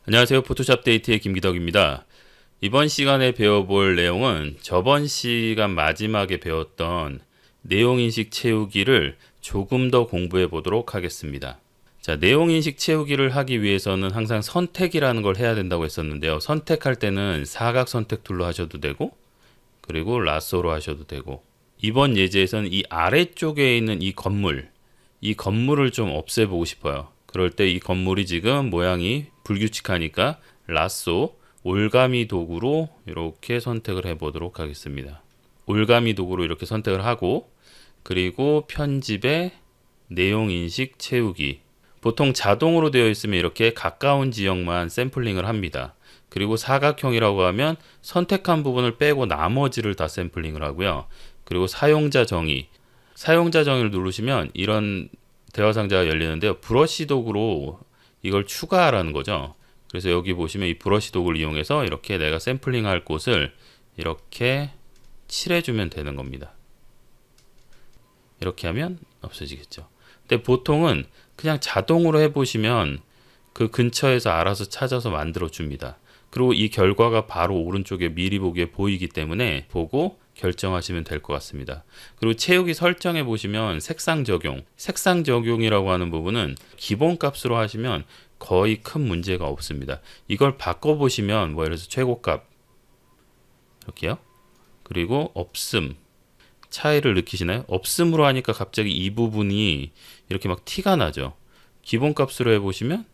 안녕하세요. 포토샵 데이트의 김기덕입니다. 이번 시간에 배워볼 내용은 저번 시간 마지막에 배웠던 내용인식 채우기를 조금 더 공부해 보도록 하겠습니다. 자, 내용인식 채우기를 하기 위해서는 항상 선택이라는 걸 해야 된다고 했었는데요. 선택할 때는 사각 선택 툴로 하셔도 되고, 그리고 라쏘로 하셔도 되고, 이번 예제에서는 이 아래쪽에 있는 이 건물을 좀 없애보고 싶어요. 그럴 때 이 건물이 지금 모양이 불규칙하니까 라쏘 올가미 도구로 이렇게 선택을 해 보도록 하겠습니다. 올가미 도구로 이렇게 선택을 하고, 그리고 편집에 내용 인식 채우기. 보통 자동으로 되어 있으면 이렇게 가까운 지역만 샘플링을 합니다. 그리고 사각형이라고 하면 선택한 부분을 빼고 나머지를 다 샘플링을 하고요. 그리고 사용자 정의를 누르시면 이런 대화 상자가 열리는데요. 브러쉬 도구로 이걸 추가하라는 거죠. 그래서 여기 보시면 이 브러쉬 도구를 이용해서 이렇게 내가 샘플링 할 곳을 이렇게 칠해주면 되는 겁니다. 이렇게 하면 없어지겠죠. 근데 보통은 그냥 자동으로 해보시면 그 근처에서 알아서 찾아서 만들어 줍니다. 그리고 이 결과가 바로 오른쪽에 미리 보기에 보이기 때문에 보고 결정하시면 될 것 같습니다. 그리고 채우기 설정해 보시면 색상 적용이라고 하는 부분은 기본 값으로 하시면 거의 큰 문제가 없습니다. 이걸 바꿔 보시면 예를 들어서 최고값 이렇게요. 그리고 없음 차이를 느끼시나요? 없음으로 하니까 갑자기 이 부분이 이렇게 막 티가 나죠. 기본 값으로 해 보시면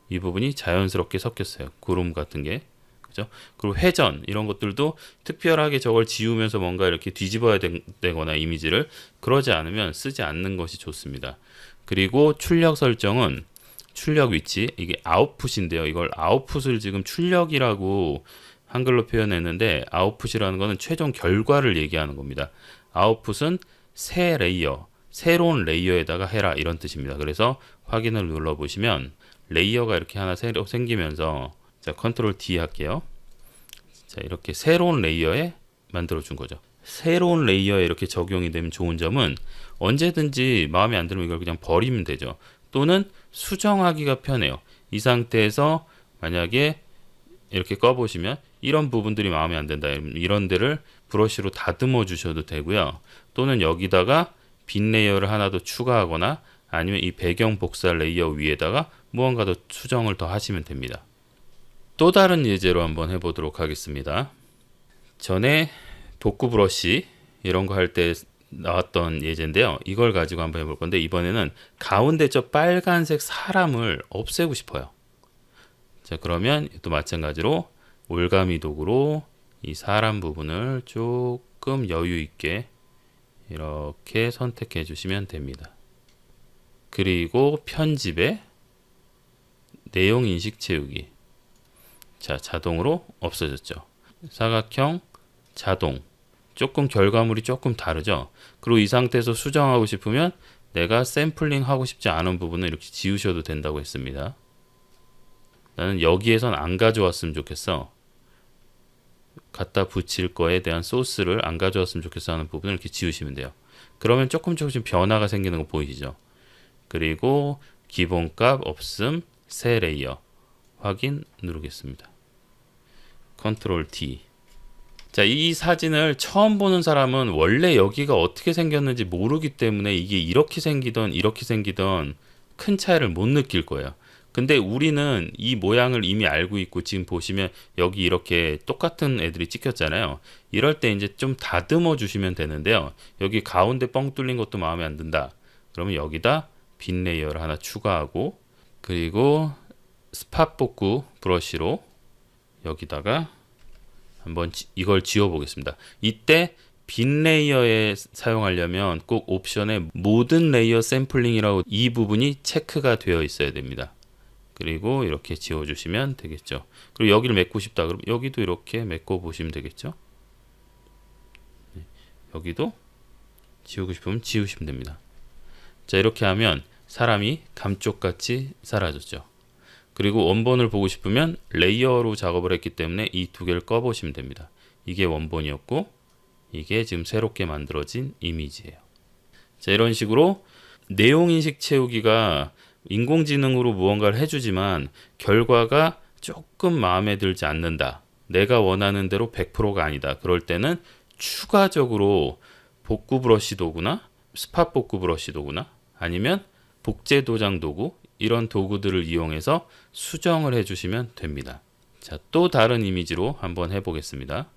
이 부분이 자연스럽게 섞였어요. 구름 같은 게. 그죠? 그리고 회전 이런 것들도 특별하게 저걸 지우면서 뭔가 이렇게 뒤집어야 되거나 이미지를 그러지 않으면 쓰지 않는 것이 좋습니다. 그리고 출력 설정은 출력 위치 이게 아웃풋인데요. 이걸 아웃풋을 지금 출력이라고 한글로 표현했는데 아웃풋이라는 것은 최종 결과를 얘기하는 겁니다. 아웃풋은 새 레이어, 새로운 레이어에다가 해라 이런 뜻입니다. 그래서 확인을 눌러보시면 레이어가 이렇게 하나 새로 생기면서 자, 컨트롤 D 할게요. 자, 이렇게 새로운 레이어에 만들어 준 거죠. 새로운 레이어에 이렇게 적용이 되면 좋은 점은 언제든지 마음에 안 들면 이걸 그냥 버리면 되죠. 또는 수정하기가 편해요. 이 상태에서 만약에 이렇게 꺼보시면 이런 부분들이 마음에 안 든다. 이런 데를 브러쉬로 다듬어 주셔도 되고요. 또는 여기다가 빈 레이어를 하나 더 추가하거나 아니면 이 배경 복사 레이어 위에다가 무언가 더 수정을 더 하시면 됩니다. 또 다른 예제로 한번 해보도록 하겠습니다. 전에 복구 브러쉬 이런 거 할 때 나왔던 예제인데요. 이걸 가지고 한번 해볼 건데 이번에는 가운데 저 빨간색 사람을 없애고 싶어요. 자, 그러면 또 마찬가지로 올가미 도구로 이 사람 부분을 조금 여유 있게 이렇게 선택해 주시면 됩니다. 그리고 편집에 내용 인식 채우기. 자, 자동으로 없어졌죠. 사각형 자동. 조금 결과물이 조금 다르죠. 그리고 이 상태에서 수정하고 싶으면 내가 샘플링 하고 싶지 않은 부분을 이렇게 지우셔도 된다고 했습니다. 나는 여기에선 안 가져왔으면 좋겠어. 갖다 붙일 거에 대한 소스를 안 가져왔으면 좋겠어 하는 부분을 이렇게 지우시면 돼요. 그러면 조금씩 변화가 생기는 거 보이시죠? 그리고 기본값 없음 새 레이어 확인 누르겠습니다. 컨트롤 D. 자, 이 사진을 처음 보는 사람은 원래 여기가 어떻게 생겼는지 모르기 때문에 이게 이렇게 생기던 큰 차이를 못 느낄 거예요. 근데 우리는 이 모양을 이미 알고 있고 지금 보시면 여기 이렇게 똑같은 애들이 찍혔잖아요. 이럴 때 이제 좀 다듬어 주시면 되는데요. 여기 가운데 뻥 뚫린 것도 마음에 안 든다. 그러면 여기다 빈 레이어를 하나 추가하고 그리고 스팟 복구 브러쉬로 여기다가 한번 이걸 지워 보겠습니다. 이때 빈 레이어에 사용하려면 꼭 옵션에 모든 레이어 샘플링이라고 이 부분이 체크가 되어 있어야 됩니다. 그리고 이렇게 지워 주시면 되겠죠. 그리고 여기를 메꾸고 싶다 그러면 여기도 이렇게 메꿔 보시면 되겠죠. 여기도 지우고 싶으면 지우시면 됩니다. 자, 이렇게 하면 사람이 감쪽같이 사라졌죠. 그리고 원본을 보고 싶으면 레이어로 작업을 했기 때문에 이 두 개를 꺼 보시면 됩니다. 이게 원본이었고 이게 지금 새롭게 만들어진 이미지예요. 자, 이런 식으로 내용 인식 채우기가 인공지능으로 무언가를 해주지만 결과가 조금 마음에 들지 않는다. 내가 원하는 대로 100%가 아니다. 그럴 때는 추가적으로 복구 브러쉬 도구나 스팟 복구 브러쉬 도구나 아니면 복제 도장 도구 이런 도구들을 이용해서 수정을 해주시면 됩니다. 자, 또 다른 이미지로 한번 해보겠습니다.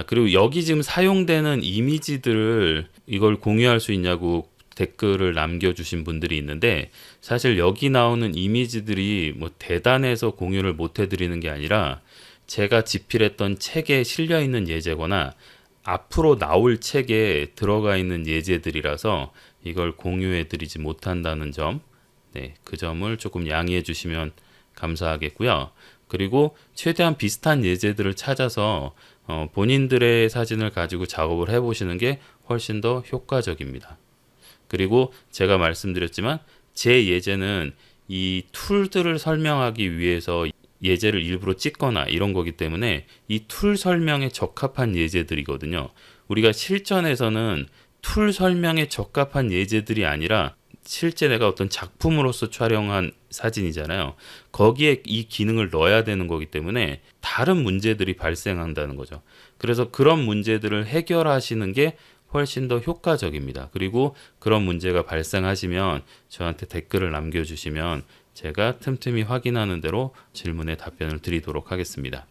그리고 여기 지금 사용되는 이미지들을 이걸 공유할 수 있냐고 댓글을 남겨주신 분들이 있는데 사실 여기 나오는 이미지들이 뭐 대단해서 공유를 못 해드리는 게 아니라 제가 집필했던 책에 실려 있는 예제거나 앞으로 나올 책에 들어가 있는 예제들이라서 이걸 공유해 드리지 못한다는 점, 네, 그 점을 조금 양해해 주시면 감사하겠고요. 그리고 최대한 비슷한 예제들을 찾아서 본인들의 사진을 가지고 작업을 해보시는 게 훨씬 더 효과적입니다. 그리고 제가 말씀드렸지만 제 예제는 이 툴들을 설명하기 위해서 예제를 일부러 찍거나 이런 거기 때문에 이 툴 설명에 적합한 예제들이거든요. 우리가 실전에서는 툴 설명에 적합한 예제들이 아니라 실제 내가 어떤 작품으로서 촬영한 사진이잖아요. 거기에 이 기능을 넣어야 되는 거기 때문에 다른 문제들이 발생한다는 거죠. 그래서 그런 문제들을 해결하시는 게 훨씬 더 효과적입니다. 그리고 그런 문제가 발생하시면 저한테 댓글을 남겨주시면 제가 틈틈이 확인하는 대로 질문에 답변을 드리도록 하겠습니다.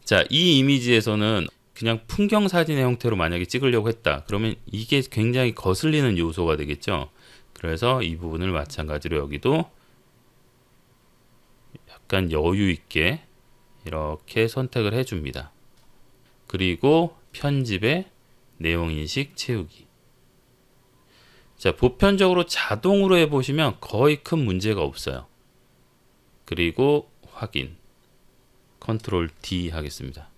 자, 이 이미지에서는 그냥 풍경 사진의 형태로 만약에 찍으려고 했다. 그러면 이게 굉장히 거슬리는 요소가 되겠죠. 그래서 이 부분을 마찬가지로 여기도 약간 여유 있게 이렇게 선택을 해줍니다. 그리고 편집에 내용 인식 채우기. 자, 보편적으로 자동으로 해보시면 거의 큰 문제가 없어요. 그리고 확인. 컨트롤 D 하겠습니다.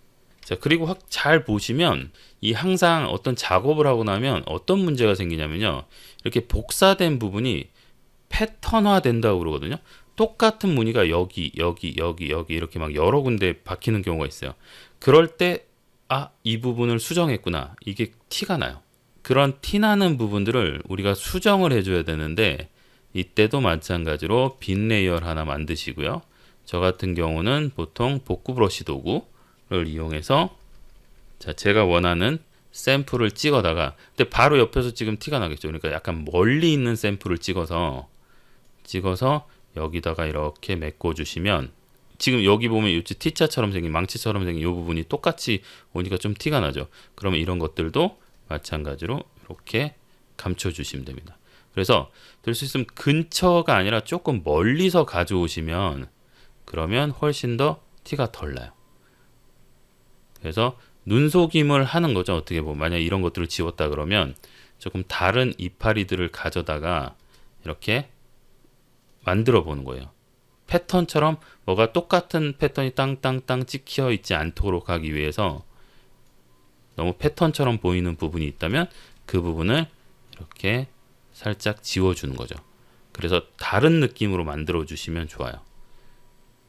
자, 그리고 잘 보시면 이 항상 어떤 작업을 하고 나면 어떤 문제가 생기냐면요. 이렇게 복사된 부분이 패턴화 된다고 그러거든요. 똑같은 무늬가 여기 이렇게 막 여러 군데 박히는 경우가 있어요. 그럴 때 이 부분을 수정했구나. 이게 티가 나요. 그런 티나는 부분들을 우리가 수정을 해줘야 되는데 이때도 마찬가지로 빈 레이어를 하나 만드시고요. 저 같은 경우는 보통 복구 브러쉬 도구를 이용해서 자, 제가 원하는 샘플을 찍어다가 근데 바로 옆에서 지금 티가 나겠죠. 그러니까 약간 멀리 있는 샘플을 찍어서 여기다가 이렇게 메꿔 주시면 지금 여기 보면 이 T자처럼 생긴 망치처럼 생긴 이 부분이 똑같이 오니까 좀 티가 나죠. 그러면 이런 것들도 마찬가지로 이렇게 감춰 주시면 됩니다. 그래서 될 수 있으면 근처가 아니라 조금 멀리서 가져오시면 그러면 훨씬 더 티가 덜 나요. 그래서 눈속임을 하는 거죠. 어떻게 보면 만약 이런 것들을 지웠다 그러면 조금 다른 이파리들을 가져다가 이렇게 만들어 보는 거예요. 패턴처럼 뭐가 똑같은 패턴이 땅땅땅 찍혀 있지 않도록 하기 위해서 너무 패턴처럼 보이는 부분이 있다면 그 부분을 이렇게 살짝 지워주는 거죠. 그래서 다른 느낌으로 만들어 주시면 좋아요.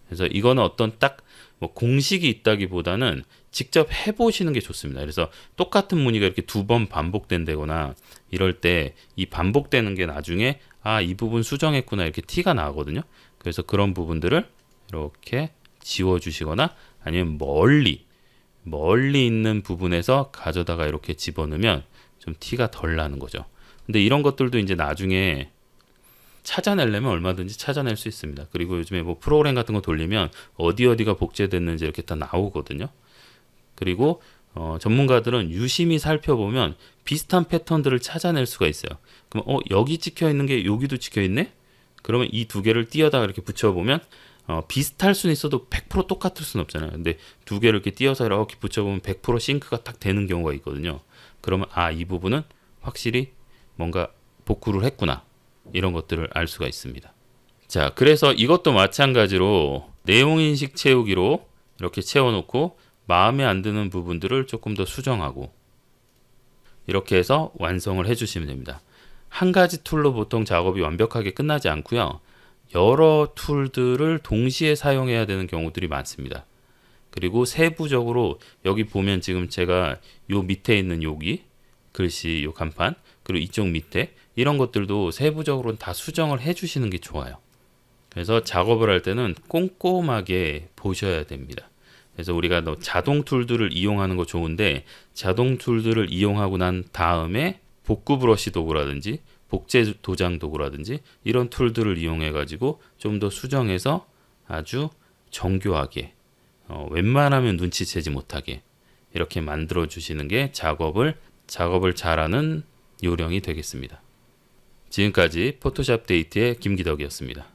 그래서 이거는 어떤 딱 뭐 공식이 있다기보다는 직접 해보시는 게 좋습니다. 그래서 똑같은 무늬가 이렇게 2번 반복된다거나 이럴 때 이 반복되는 게 나중에 이 부분 수정했구나 이렇게 티가 나거든요. 그래서 그런 부분들을 이렇게 지워주시거나 아니면 멀리 있는 부분에서 가져다가 이렇게 집어넣으면 좀 티가 덜 나는 거죠. 근데 이런 것들도 이제 나중에 찾아내려면 얼마든지 찾아낼 수 있습니다. 그리고 요즘에 뭐 프로그램 같은 거 돌리면 어디가 복제됐는지 이렇게 다 나오거든요. 그리고 전문가들은 유심히 살펴보면 비슷한 패턴들을 찾아낼 수가 있어요. 그럼 여기 찍혀 있는 게 여기도 찍혀 있네? 그러면 이 두 개를 띄어다가 이렇게 붙여보면 비슷할 수는 있어도 100% 똑같을 수는 없잖아요. 근데 두 개를 이렇게 띄어서 이렇게 붙여보면 100% 싱크가 딱 되는 경우가 있거든요. 그러면 이 부분은 확실히 뭔가 복구를 했구나. 이런 것들을 알 수가 있습니다. 자, 그래서 이것도 마찬가지로 내용인식 채우기로 이렇게 채워놓고 마음에 안 드는 부분들을 조금 더 수정하고 이렇게 해서 완성을 해주시면 됩니다. 한 가지 툴로 보통 작업이 완벽하게 끝나지 않고요. 여러 툴들을 동시에 사용해야 되는 경우들이 많습니다. 그리고 세부적으로 여기 보면 지금 제가 요 밑에 있는 여기 글씨 요 간판 그리고 이쪽 밑에 이런 것들도 세부적으로는 다 수정을 해 주시는 게 좋아요. 그래서 작업을 할 때는 꼼꼼하게 보셔야 됩니다. 그래서 우리가 자동 툴들을 이용하는 거 좋은데, 자동 툴들을 이용하고 난 다음에 복구 브러쉬 도구라든지 복제 도장 도구라든지 이런 툴들을 이용해 가지고 좀 더 수정해서 아주 정교하게, 웬만하면 눈치채지 못하게 이렇게 만들어 주시는 게 작업을 잘하는 요령이 되겠습니다. 지금까지 포토샵 데이트의 김기덕이었습니다.